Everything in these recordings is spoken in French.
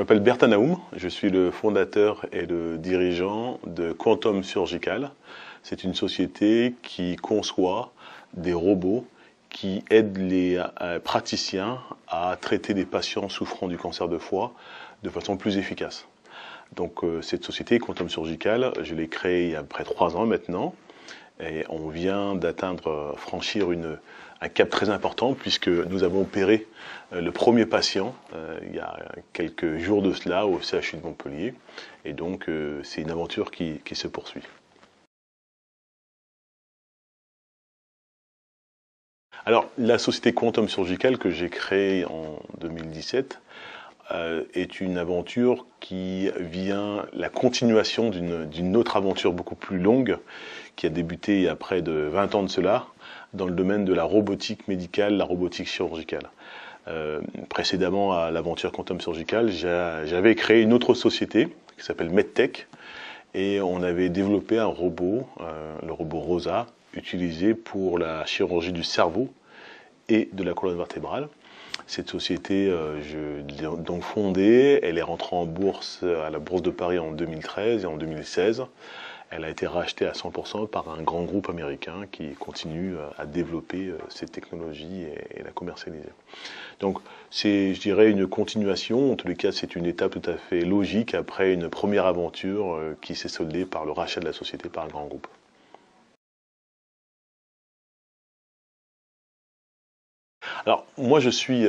Je m'appelle Bertin Naoum, je suis le fondateur et le dirigeant de Quantum Surgical. C'est une société qui conçoit des robots qui aident les praticiens à traiter des patients souffrant du cancer de foie de façon plus efficace. Donc cette société, Quantum Surgical, je l'ai créée il y a près de 3 ans maintenant. Et on vient franchir un cap très important puisque nous avons opéré le premier patient il y a quelques jours de cela au CHU de Montpellier. Et donc c'est une aventure qui se poursuit. Alors la société Quantum Surgical que j'ai créée en 2017 est une aventure qui vient la continuation d'une autre aventure beaucoup plus longue qui a débuté il y a près de 20 ans de cela dans le domaine de la robotique médicale, la robotique chirurgicale. Précédemment à l'aventure Quantum Surgical, j'avais créé une autre société qui s'appelle MedTech et on avait développé un robot, le robot ROSA, utilisé pour la chirurgie du cerveau et de la colonne vertébrale. Cette société, je l'ai donc fondée, elle est rentrée en bourse à la Bourse de Paris en 2013 et en 2016. Elle a été rachetée à 100% par un grand groupe américain qui continue à développer cette technologie et la commercialiser. Donc c'est, je dirais, une continuation. En tous les cas, c'est une étape tout à fait logique après une première aventure qui s'est soldée par le rachat de la société par un grand groupe. Alors, moi, je suis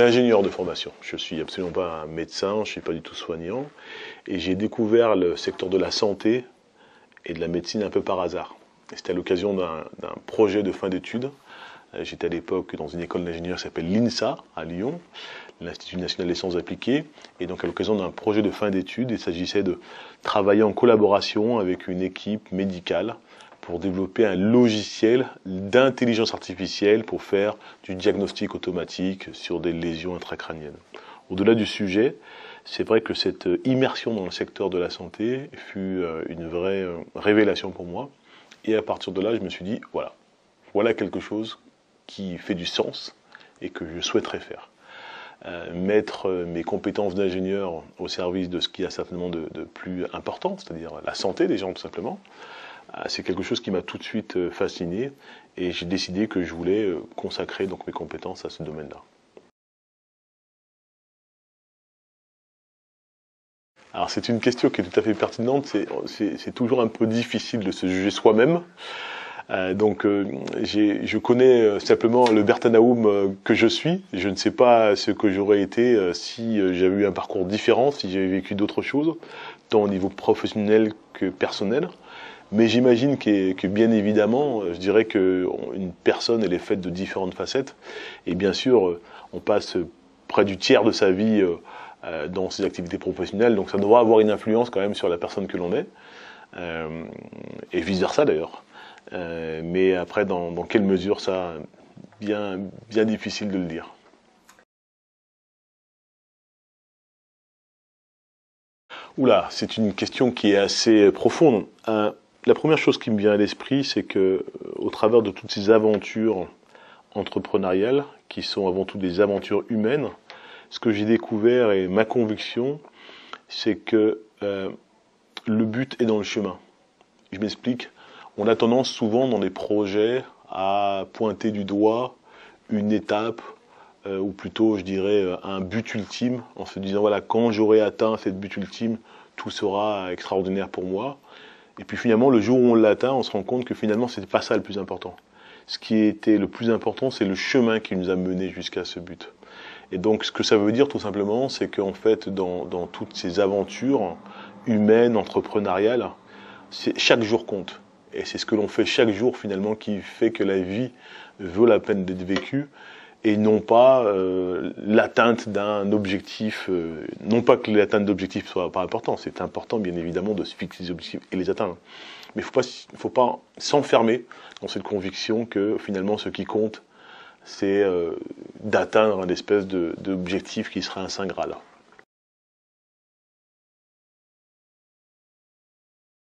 ingénieur de formation. Je suis absolument pas un médecin, je suis pas du tout soignant. Et j'ai découvert le secteur de la santé et de la médecine un peu par hasard. C'était à l'occasion d'un projet de fin d'études. J'étais à l'époque dans une école d'ingénieurs qui s'appelle l'INSA, à Lyon, l'Institut national des sciences appliquées. Et donc, à l'occasion d'un projet de fin d'études, il s'agissait de travailler en collaboration avec une équipe médicale pour développer un logiciel d'intelligence artificielle pour faire du diagnostic automatique sur des lésions intracrâniennes. Au-delà du sujet, c'est vrai que cette immersion dans le secteur de la santé fut une vraie révélation pour moi. Et à partir de là, je me suis dit, voilà quelque chose qui fait du sens et que je souhaiterais faire. Mettre mes compétences d'ingénieur au service de ce qui a certainement de plus important, c'est-à-dire la santé des gens tout simplement. C'est quelque chose qui m'a tout de suite fasciné et j'ai décidé que je voulais consacrer donc mes compétences à ce domaine-là. Alors c'est une question qui est tout à fait pertinente, c'est toujours un peu difficile de se juger soi-même. Je connais simplement le Bertin Naoum que je suis. Je ne sais pas ce que j'aurais été si j'avais eu un parcours différent, si j'avais vécu d'autres choses, tant au niveau professionnel que personnel. Mais j'imagine que bien évidemment, je dirais qu'une personne, elle est faite de différentes facettes. Et bien sûr, on passe près du tiers de sa vie dans ses activités professionnelles. Donc ça doit avoir une influence quand même sur la personne que l'on est. Et vice-versa d'ailleurs. Mais après, dans quelle mesure, ça, bien difficile de le dire. Oula, c'est une question qui est assez profonde. La première chose qui me vient à l'esprit, c'est que au travers de toutes ces aventures entrepreneuriales, qui sont avant tout des aventures humaines, ce que j'ai découvert et ma conviction, c'est que le but est dans le chemin. Je m'explique. On a tendance souvent dans les projets à pointer du doigt une étape, ou plutôt, je dirais, un but ultime, en se disant, voilà, quand j'aurai atteint cette but ultime, tout sera extraordinaire pour moi. Et puis finalement, le jour où on l'atteint, on se rend compte que finalement, c'était pas ça le plus important. Ce qui était le plus important, c'est le chemin qui nous a menés jusqu'à ce but. Et donc, ce que ça veut dire, tout simplement, c'est qu'en fait, dans toutes ces aventures humaines, entrepreneuriales, chaque jour compte. Et c'est ce que l'on fait chaque jour, finalement, qui fait que la vie vaut la peine d'être vécue. Et non pas l'atteinte d'un objectif, non pas que l'atteinte d'objectifs soit pas important, c'est important bien évidemment de se fixer des objectifs et les atteindre. Mais il faut pas s'enfermer dans cette conviction que finalement ce qui compte, c'est d'atteindre une espèce d'objectif qui serait un saint graal.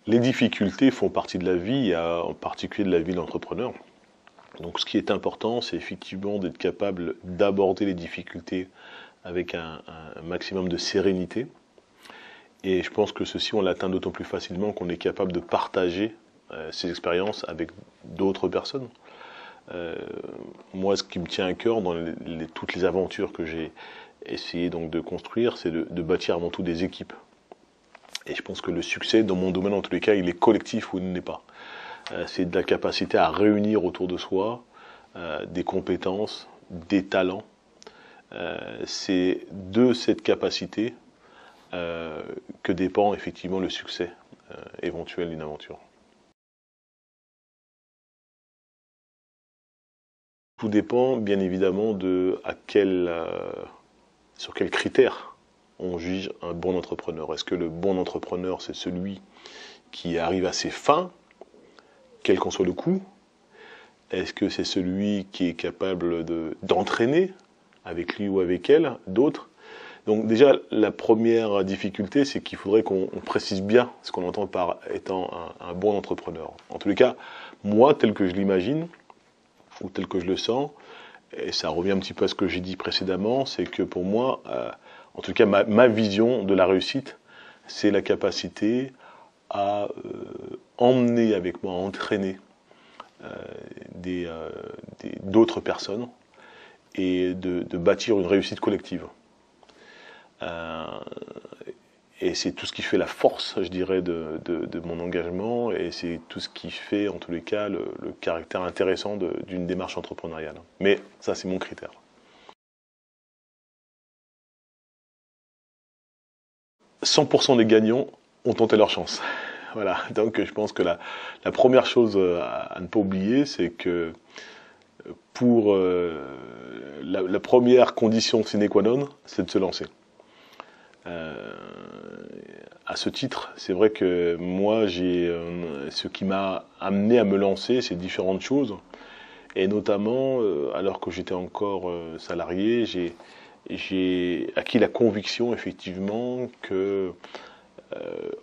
Les difficultés font partie de la vie, en particulier de la vie de l'entrepreneur. Donc ce qui est important, c'est effectivement d'être capable d'aborder les difficultés avec un maximum de sérénité. Et je pense que ceci, on l'atteint d'autant plus facilement qu'on est capable de partager ces expériences avec d'autres personnes. Moi, ce qui me tient à cœur dans toutes les aventures que j'ai essayé donc de construire, c'est de bâtir avant tout des équipes. Et je pense que le succès, dans mon domaine en tous les cas, il est collectif ou il n'est pas. C'est de la capacité à réunir autour de soi des compétences, des talents. C'est de cette capacité que dépend effectivement le succès éventuel d'une aventure. Tout dépend bien évidemment de sur quels critères on juge un bon entrepreneur. Est-ce que le bon entrepreneur, c'est celui qui arrive à ses fins, quel qu'en soit le coût? Est-ce que c'est celui qui est capable d'entraîner avec lui ou avec elle d'autres? Donc déjà, la première difficulté, c'est qu'il faudrait qu'on précise bien ce qu'on entend par étant un bon entrepreneur. En tous les cas, moi, tel que je l'imagine, ou tel que je le sens, et ça revient un petit peu à ce que j'ai dit précédemment, c'est que pour moi, en tout cas ma vision de la réussite, c'est la capacité à emmener avec moi, à entraîner d'autres personnes et de bâtir une réussite collective. Et c'est tout ce qui fait la force, je dirais, de mon engagement, et c'est tout ce qui fait, en tous les cas, le caractère intéressant d'une démarche entrepreneuriale. Mais ça, c'est mon critère. « 100% des gagnants ont tenté leur chance. » Voilà, donc je pense que la première chose à ne pas oublier, c'est que pour la première condition sine qua non, c'est de se lancer. À ce titre, c'est vrai que moi, ce qui m'a amené à me lancer, c'est différentes choses. Et notamment, alors que j'étais encore salarié, j'ai acquis la conviction, effectivement, que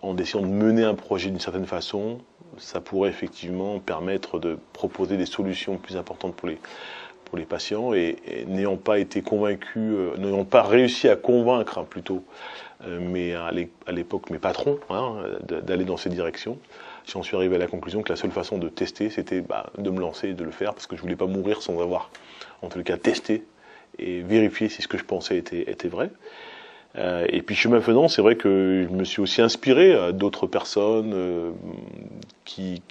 en essayant de mener un projet d'une certaine façon, ça pourrait effectivement permettre de proposer des solutions plus importantes pour les patients, et n'ayant pas été convaincu, n'ayant pas réussi à convaincre plutôt, mais à l'époque mes patrons, d'aller dans cette direction, j'en suis arrivé à la conclusion que la seule façon de tester, c'était de me lancer et de le faire, parce que je voulais pas mourir sans avoir, en tout cas, testé et vérifié si ce que je pensais était vrai. Et puis chemin faisant, c'est vrai que je me suis aussi inspiré d'autres personnes qui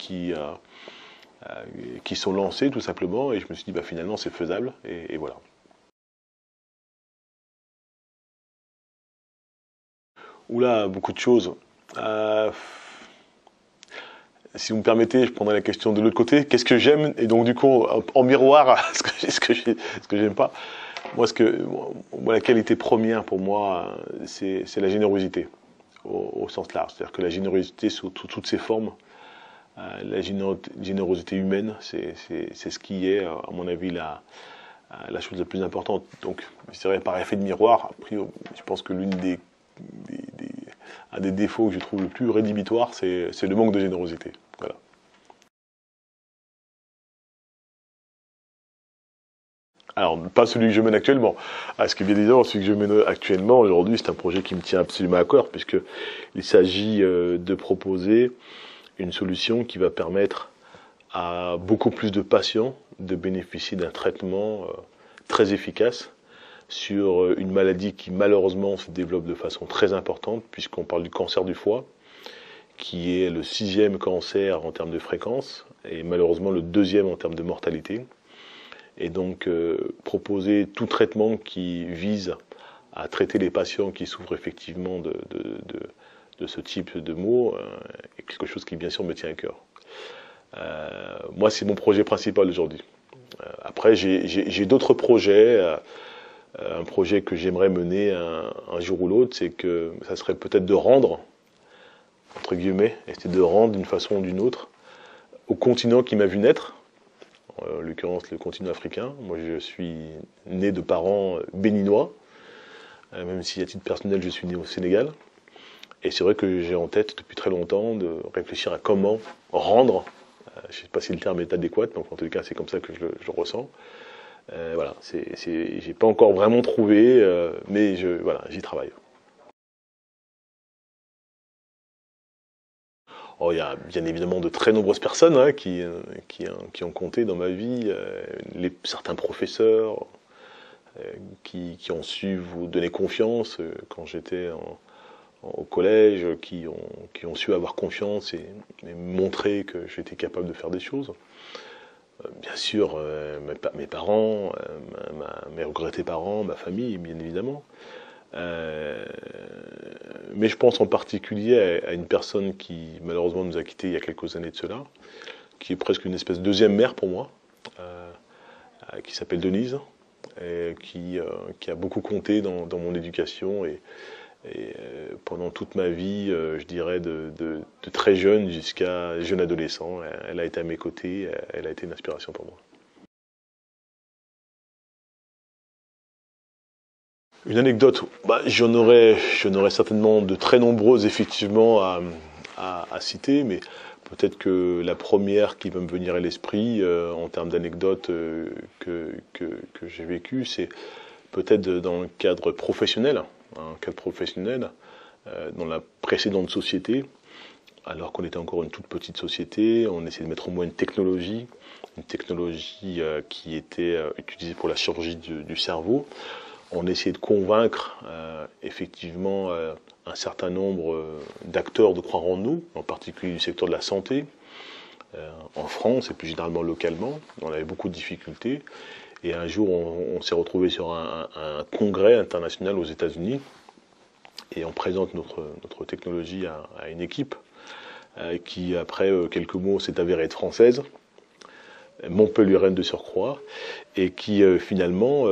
sont lancées tout simplement, et je me suis dit finalement c'est faisable, et voilà. Oula, beaucoup de choses. Si vous me permettez, je prendrai la question de l'autre côté. Qu'est-ce que j'aime? Et donc du coup, en miroir, ce que j'aime pas. Moi, la qualité première pour moi, c'est la générosité, au sens large. C'est-à-dire que la générosité sous toutes ses formes, la générosité humaine, c'est ce qui est, à mon avis, la chose la plus importante. Donc, je dirais par effet de miroir, après, je pense que un des défauts que je trouve le plus rédhibitoire, c'est le manque de générosité. Voilà. Alors, pas celui que je mène actuellement. Ce qui est bien évidemment, celui que je mène actuellement, aujourd'hui, c'est un projet qui me tient absolument à cœur, puisqu'il s'agit de proposer une solution qui va permettre à beaucoup plus de patients de bénéficier d'un traitement très efficace sur une maladie qui malheureusement se développe de façon très importante, puisqu'on parle du cancer du foie, qui est le 6e cancer en termes de fréquence, et malheureusement le 2e en termes de mortalité. Et donc proposer tout traitement qui vise à traiter les patients qui souffrent effectivement de ce type de maux est quelque chose qui bien sûr me tient à cœur. Moi, c'est mon projet principal aujourd'hui. Après, j'ai d'autres projets. Un projet que j'aimerais mener un jour ou l'autre, c'est que ça serait peut-être de rendre, entre guillemets, et c'est de rendre d'une façon ou d'une autre au continent qui m'a vu naître, en l'occurrence le continent africain. Moi, je suis né de parents béninois, même si à titre personnel, je suis né au Sénégal. Et c'est vrai que j'ai en tête depuis très longtemps de réfléchir à comment rendre, je ne sais pas si le terme est adéquat, donc en tout cas c'est comme ça que je le ressens, Voilà, j'ai pas encore vraiment trouvé, mais voilà, j'y travaille. Oh, il y a bien évidemment de très nombreuses personnes hein, qui ont compté dans ma vie, certains professeurs qui ont su vous donner confiance quand j'étais au collège, qui ont su avoir confiance et montrer que j'étais capable de faire des choses. Bien sûr, mes parents, mes regrettés parents, ma famille, bien évidemment. Mais je pense en particulier à une personne qui malheureusement nous a quittés il y a quelques années de cela, qui est presque une espèce de deuxième mère pour moi, qui s'appelle Denise, et qui a beaucoup compté dans mon éducation et pendant toute ma vie, je dirais de très jeune jusqu'à jeune adolescent, elle a été à mes côtés, elle a été une inspiration pour moi. Une anecdote, bah, j'en aurais certainement de très nombreuses effectivement à citer, mais peut-être que la première qui va me venir à l'esprit en termes d'anecdotes que j'ai vécues, c'est peut-être dans le cadre professionnel, dans la précédente société, alors qu'on était encore une toute petite société, on essayait de mettre au moins une technologie qui était utilisée pour la chirurgie du cerveau. On essayait de convaincre effectivement un certain nombre d'acteurs de croire en nous, en particulier du secteur de la santé, en France et plus généralement localement. On avait beaucoup de difficultés. Et un jour, on s'est retrouvé sur un congrès international aux États-Unis et on présente notre technologie à une équipe qui, après quelques mots, s'est avérée être française, montpelliéraine de surcroît, et qui finalement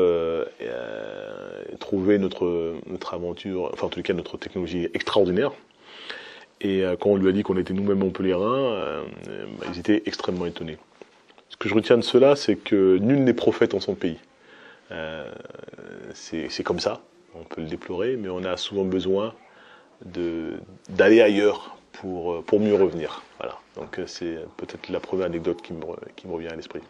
trouvait notre aventure, enfin en tout cas notre technologie extraordinaire. Et quand on lui a dit qu'on était nous-mêmes montpelliérains, ils étaient extrêmement étonnés. Ce que je retiens de cela, c'est que nul n'est prophète en son pays. C'est comme ça, on peut le déplorer, mais on a souvent besoin d'aller ailleurs pour mieux revenir. Voilà. Donc c'est peut-être la première anecdote qui me revient à l'esprit.